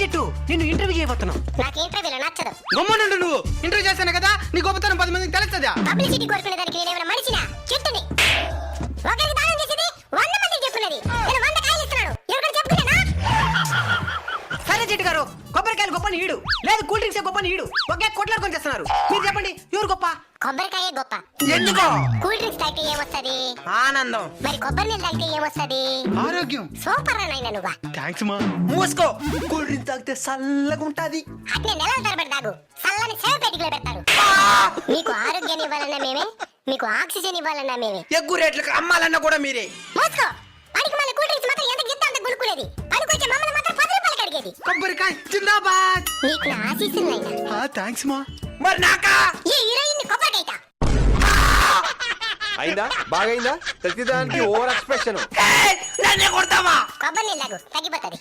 చెట్టు నిన్ను ఇంటర్వ్యూ చేయబోతున్నావు. నాకు ఇంటర్వ్యూలో నచ్చదు. గమ్మునుండు, నువ్వు ఇంటర్వ్యూ చేస్తాను కదా నీ గొప్పతనం 10 మందికి తెలుస్తుందా? పబ్లిసిటీ కోరుకునే దానికి నేనేమైనా మనిషినా? చెట్టుని ఒకరికి దానం చేసేది 100 మందికి చెప్పుకునేది. నేను 100 కాయలు ఇస్తున్నాను, ఎవరికి చెప్పుకునేనా? సరే చెట్టు గారు, కొబ్బరికాయలు గొప్ప నీడు లేదు, కూల్ డ్రింక్స్ గొప్ప నీడు, ఒకే కొట్లాడుకొని చేస్తున్నారు. మీరు చెప్పండి ఎవరు గొప్ప? కొబ్బరికాయ గొప్ప. ఎందుకో? కూల్ డ్రింక్స్ తాగితే ఏమొస్తది? ఆనందం. మరి కొబ్బరి నీళ్ళు తాగితే ఏమొస్తది? ఆరోగ్యం. సూపర్ రా నాయనా నువ్వా. థాంక్స్ మా. మూసుకో. కూల్ డ్రింక్ తాగితే చల్లగా ఉంటది. అట్నే నెలల తరబడి తాగు, చల్లని సేవ పెట్టుకులో పెడతారు. మీకు ఆరోగ్యాన్ని ఇవ్వాలన్నా మేమే, మీకు ఆక్సిజన్ ఇవ్వాలన్నా మేమే. ఎగ్గు రేట్లకు అమ్మాలన్నా కూడా మీరే. మూసుకో. పనికి మళ్ళీ కూల్ డ్రింక్స్ మాత్రం ఎంత గిద్ద అంత గులుకునేది. పనికొచ్చే మమ్మల్ని మాత్రం 10 రూపాయలకి అడిగేది. కొబ్బరికాయ జిందాబాద్. నీకు నా ఆశీస్సులు నాయనా. థాంక్స్ మా. మరి నాకా? ఈ హీరోయిన్ కొబ్బరికాయ అయిందా? బాగైందా? ప్రతిదానికి ఓవర్ ఎక్స్ప్రెషన్. నన్నే కొడతావా? కొబ్బరి నీళ్ళు తాగు, తగ్గిపోతుంది.